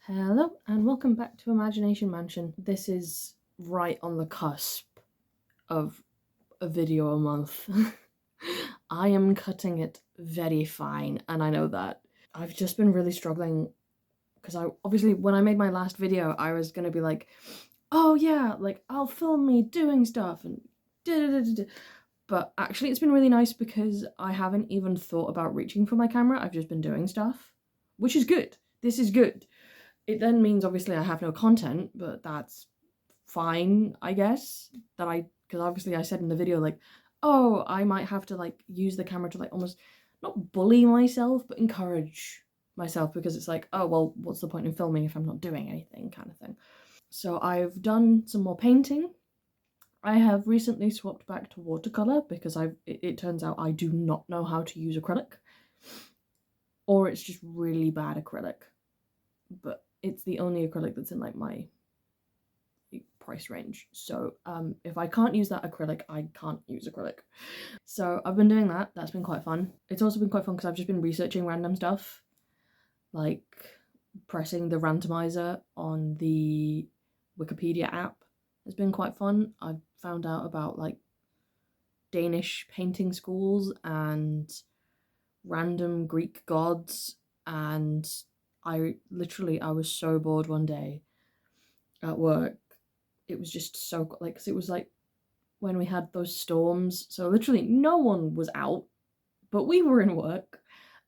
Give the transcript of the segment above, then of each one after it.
Hello and welcome back to Imagination Mansion. This is right on the cusp of a video a month. I am cutting it very fine, and I know that. I've just been really struggling because obviously when I made my last video I was gonna be like, oh yeah, like I'll film me doing stuff and da-da-da-da-da. But actually it's been really nice because I haven't even thought about reaching for my camera. I've just been doing stuff, which is good. This is good. It then means obviously I have no content, but that's fine, I guess. Because obviously I said in the video, like, oh, I might have to like use the camera to like almost not bully myself, but encourage myself, because it's like, oh, well, what's the point in filming if I'm not doing anything, kind of thing. So I've done some more painting. I have recently swapped back to watercolor because it turns out I do not know how to use acrylic, or it's just really bad acrylic. But it's the only acrylic that's in like my price range. So if I can't use that acrylic, I can't use acrylic. So I've been doing that. That's been quite fun. It's also been quite fun because I've just been researching random stuff, like pressing the randomizer on the Wikipedia app has been quite fun. I've found out about like Danish painting schools and random Greek gods, and I was so bored one day at work. It was just so like, cause it was like when we had those storms, so literally no one was out, but we were in work,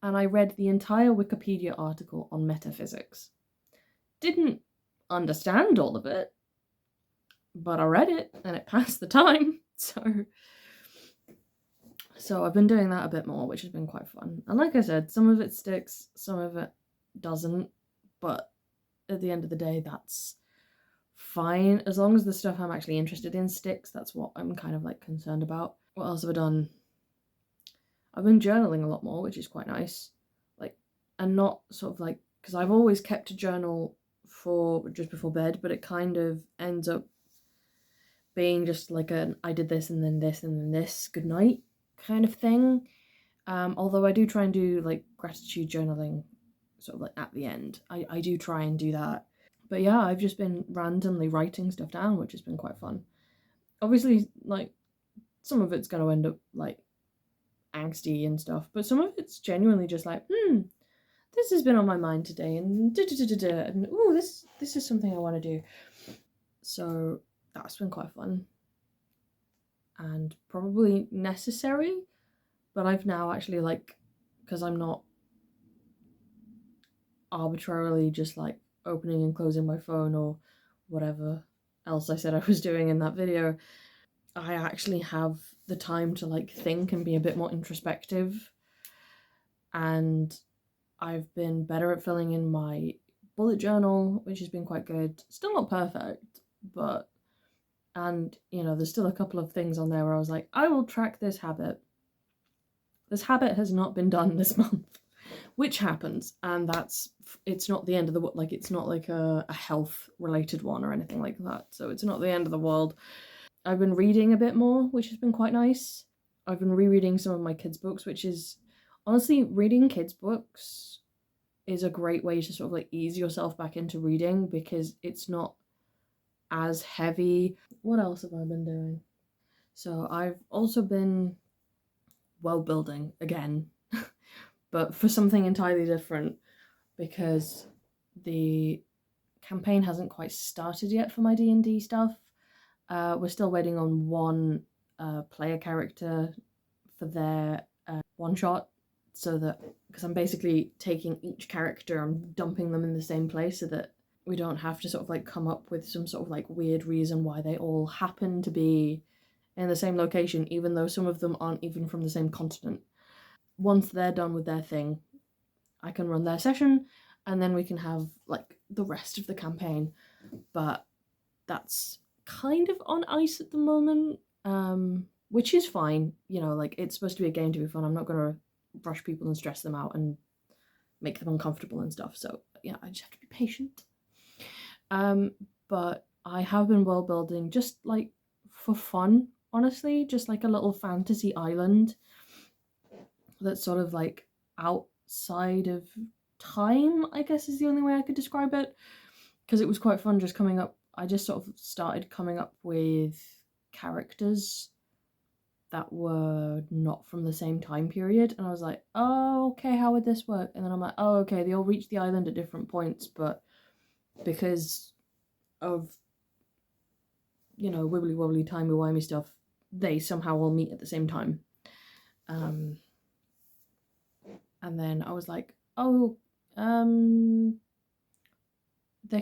and I read the entire Wikipedia article on metaphysics. Didn't understand all of it, but I read it and it passed the time. So I've been doing that a bit more, which has been quite fun. And like I said, some of it sticks, some of it doesn't, but at the end of the day, that's fine. As long as the stuff I'm actually interested in sticks, that's what I'm kind of like concerned about. What else have I done? I've been journaling a lot more, which is quite nice. Like, and not sort of like, because I've always kept a journal for just before bed, but it kind of ends up being just like I did this and then this and then this, good night kind of thing. Although I do try and do like gratitude journaling sort of like at the end. I do try and do that. But yeah, I've just been randomly writing stuff down, which has been quite fun. Obviously, like, some of it's going to end up like angsty and stuff, but some of it's genuinely just like, this has been on my mind today, and and ooh, this is something I want to do. So that's been quite fun and probably necessary. But I've now actually, like, because I'm not arbitrarily just like opening and closing my phone or whatever else I said I was doing in that video, I actually have the time to like think and be a bit more introspective. And I've been better at filling in my bullet journal, which has been quite good. Still not perfect, but, and you know, there's still a couple of things on there where I was like, I will track this habit. This habit has not been done this month, which happens, and it's not the end of the world. Like, it's not like a health related one or anything like that, so it's not the end of the world. I've been reading a bit more, which has been quite nice. I've been rereading some of my kids' books, which is, honestly, reading kids' books is a great way to sort of like ease yourself back into reading because it's not as heavy. What else have I been doing? So I've also been world building again, but for something entirely different, because the campaign hasn't quite started yet for my D&D stuff. We're still waiting on one player character for their one shot, so that, because I'm basically taking each character and dumping them in the same place so that we don't have to sort of like come up with some sort of like weird reason why they all happen to be in the same location, even though some of them aren't even from the same continent. Once they're done with their thing, I can run their session and then we can have like the rest of the campaign. But that's kind of on ice at the moment, which is fine. You know, like, it's supposed to be a game to be fun. I'm not going to rush people and stress them out and make them uncomfortable and stuff. So yeah, I just have to be patient. But I have been world building just like for fun, honestly, just like a little fantasy island that's sort of like outside of time, I guess is the only way I could describe it, because it was quite fun just coming up. I just sort of started coming up with characters that were not from the same time period, and I was like, oh, okay, how would this work? And then I'm like, oh, okay, they all reach the island at different points, but because of, you know, wibbly wobbly timey-wimey stuff, they somehow all meet at the same time. And then I was like, oh, there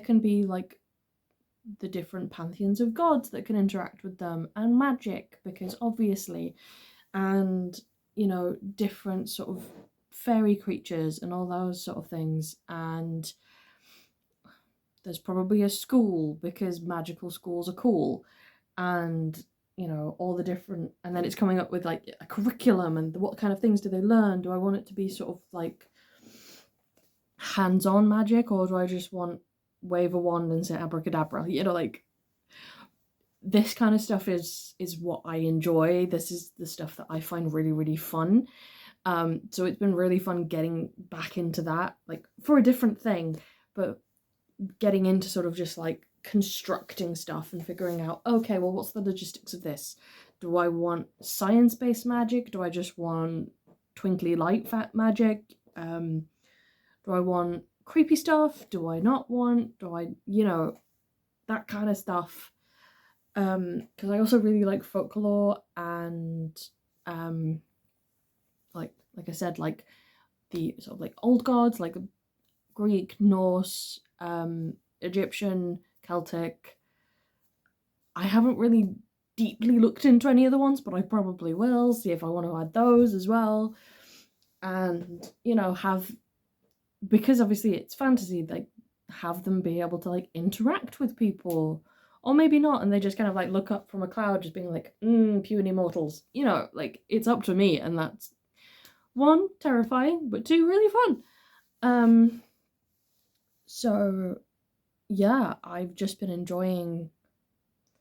can be like the different pantheons of gods that can interact with them, and magic, because obviously, and, you know, different sort of fairy creatures and all those sort of things. And there's probably a school, because magical schools are cool, and, you know, all the different, and then it's coming up with like a curriculum, and what kind of things do they learn? Do I want it to be sort of like hands-on magic, or do I just want wave a wand and say abracadabra? You know, like, this kind of stuff is what I enjoy. This is the stuff that I find really, really fun. So it's been really fun getting back into that, like, for a different thing, but getting into sort of just like constructing stuff and figuring out, okay, well, what's the logistics of this? Do I want science-based magic? Do I just want twinkly light fat magic? Do I want creepy stuff? Do I not want? Do I, you know, that kind of stuff. Because I also really like folklore, and like I said, like the sort of like old gods, like Greek, Norse, Egyptian, Celtic. I haven't really deeply looked into any other ones, but I probably will see if I want to add those as well. And, you know, have, because obviously it's fantasy, like, have them be able to like interact with people, or maybe not, and they just kind of like look up from a cloud just being like, puny mortals, you know, like, it's up to me. And that's, one, terrifying, but two, really fun. So yeah, I've just been enjoying,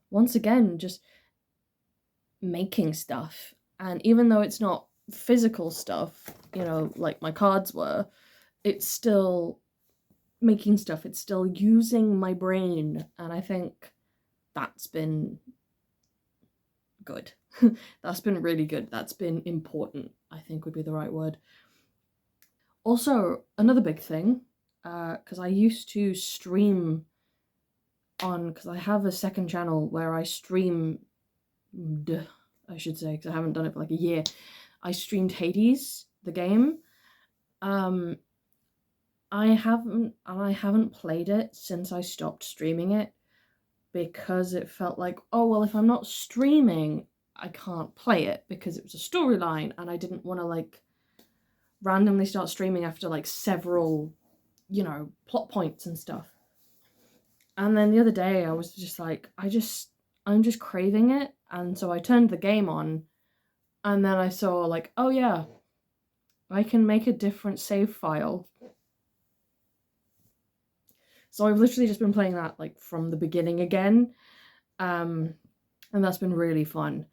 once again, just making stuff. And even though it's not physical stuff, you know, like my cards were, it's still making stuff. It's still using my brain. And I think that's been good. That's been really good. That's been important, I think would be the right word. Also, another big thing, because I used to stream on, because I have a second channel where I stream, I should say, because I haven't done it for like a year. I streamed Hades, the game. I haven't played it since I stopped streaming it, because it felt like, oh, well, if I'm not streaming, I can't play it, because it was a storyline, and I didn't want to like randomly start streaming after like several, you know, plot points and stuff. And then the other day I was just like, I'm just craving it. And so I turned the game on, and then I saw like, oh yeah, I can make a different save file. So I've literally just been playing that like from the beginning again. And that's been really fun.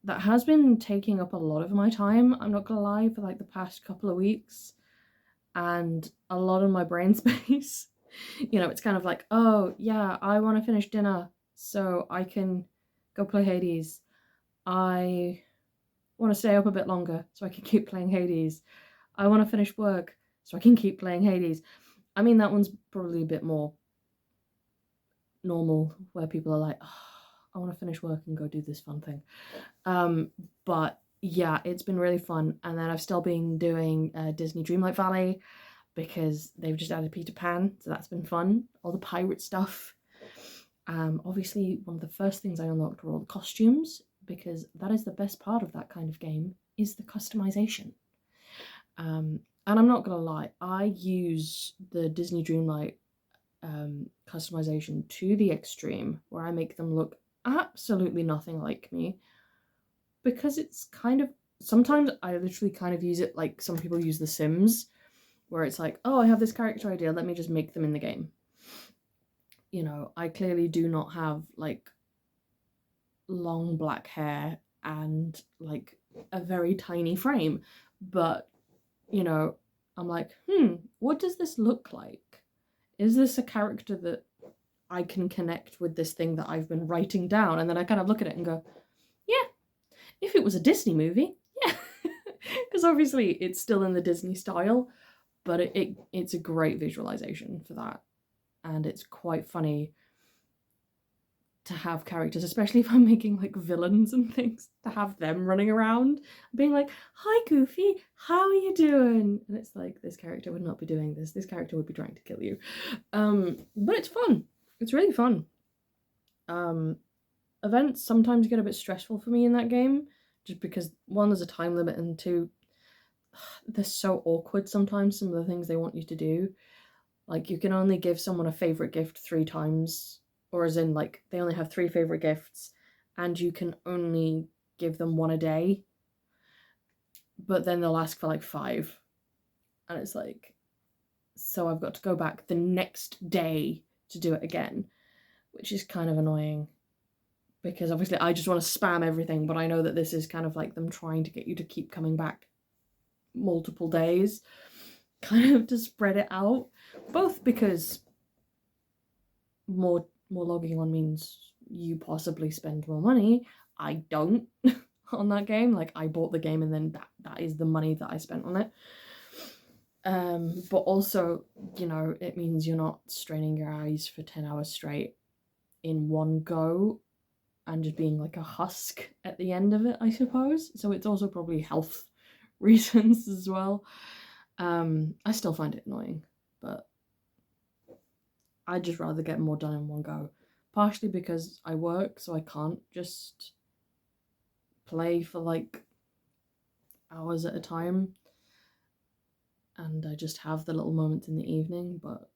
That has been taking up a lot of my time, I'm not gonna lie, for like the past couple of weeks, and a lot of my brain space. You know, it's kind of like, oh yeah, I want to finish dinner so I can go play Hades. I want to stay up a bit longer so I can keep playing Hades. I want to finish work so I can keep playing Hades. I mean, that one's probably a bit more normal, where people are like, oh, I want to finish work and go do this fun thing. But yeah, it's been really fun. And then I've still been doing Disney Dreamlight Valley, because they've just added Peter Pan, so that's been fun. All the pirate stuff. Obviously, one of the first things I unlocked were all the costumes, because that is the best part of that kind of game, is the customization. And I'm not gonna lie, I use the Disney Dreamlight customization to the extreme, where I make them look absolutely nothing like me, because it's kind of, sometimes I literally kind of use it like some people use The Sims, where it's like, oh, I have this character idea, let me just make them in the game. You know, I clearly do not have like long black hair and like a very tiny frame, but, you know, I'm like, what does this look like? Is this a character that I can connect with this thing that I've been writing down? And then I kind of look at it and go, yeah, if it was a Disney movie, yeah. Because obviously it's still in the Disney style, but it's a great visualization for that. And it's quite funny to have characters, especially if I'm making like villains and things, to have them running around being like, hi Goofy, how are you doing? And it's like, this character would not be doing this. This character would be trying to kill you. But it's fun. It's really fun. Events sometimes get a bit stressful for me in that game, just because one, there's a time limit, and two, they're so awkward sometimes, some of the things they want you to do. Like, you can only give someone a favorite gift 3 times, or as in, like, they only have 3 favorite gifts, and you can only give them 1 a day, but then they'll ask for like 5. And it's like, so I've got to go back the next day to do it again, which is kind of annoying. Because obviously I just want to spam everything, but I know that this is kind of like them trying to get you to keep coming back multiple days, kind of to spread it out. Both because more logging on means you possibly spend more money. I don't on that game. Like, I bought the game and then that is the money that I spent on it. But also, you know, it means you're not straining your eyes for 10 hours straight in one go and just being like a husk at the end of it, I suppose. So it's also probably health reasons as well. I still find it annoying, but I'd just rather get more done in one go. Partially because I work, so I can't just play for like hours at a time. And I just have the little moments in the evening, but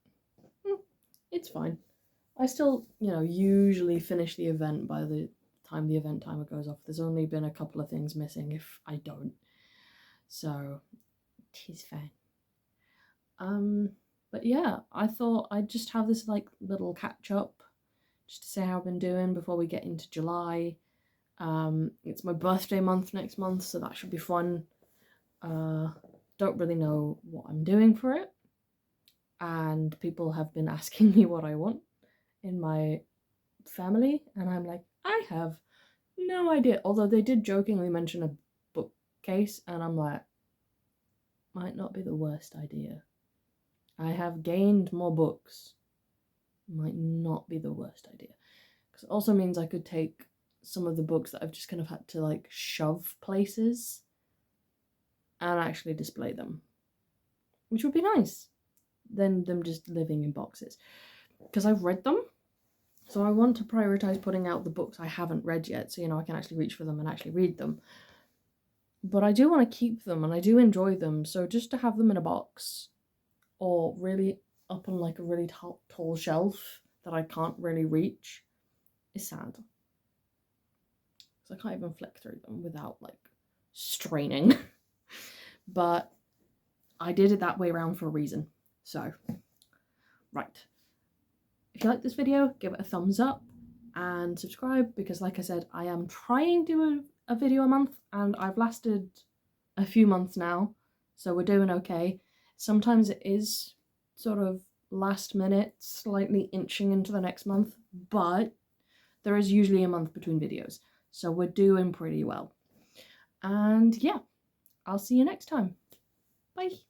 it's fine. I still, you know, usually finish the event by the time the event timer goes off. There's only been a couple of things missing if I don't. So, tis fine. But yeah, I thought I'd just have this like little catch up just to say how I've been doing before we get into July. It's my birthday month next month, so that should be fun. Don't really know what I'm doing for it. And people have been asking me what I want in my family, and I'm like, I have no idea. Although they did jokingly mention a bookcase, and I'm like, might not be the worst idea. I have gained more books. Might not be the worst idea. Because it also means I could take some of the books that I've just kind of had to like shove places and actually display them, which would be nice than them just living in boxes. Because I've read them, so I want to prioritize putting out the books I haven't read yet, so, you know, I can actually reach for them and actually read them. But I do want to keep them, and I do enjoy them, so just to have them in a box, or really up on like a really tall shelf that I can't really reach, is sad. Because I can't even flick through them without like straining. But I did it that way around for a reason. So, right. If you like this video, give it a thumbs up and subscribe, because like I said, I am trying to do a video a month, and I've lasted a few months now, so we're doing okay. Sometimes it is sort of last minute, slightly inching into the next month, but there is usually a month between videos, so we're doing pretty well. And yeah, I'll see you next time. Bye.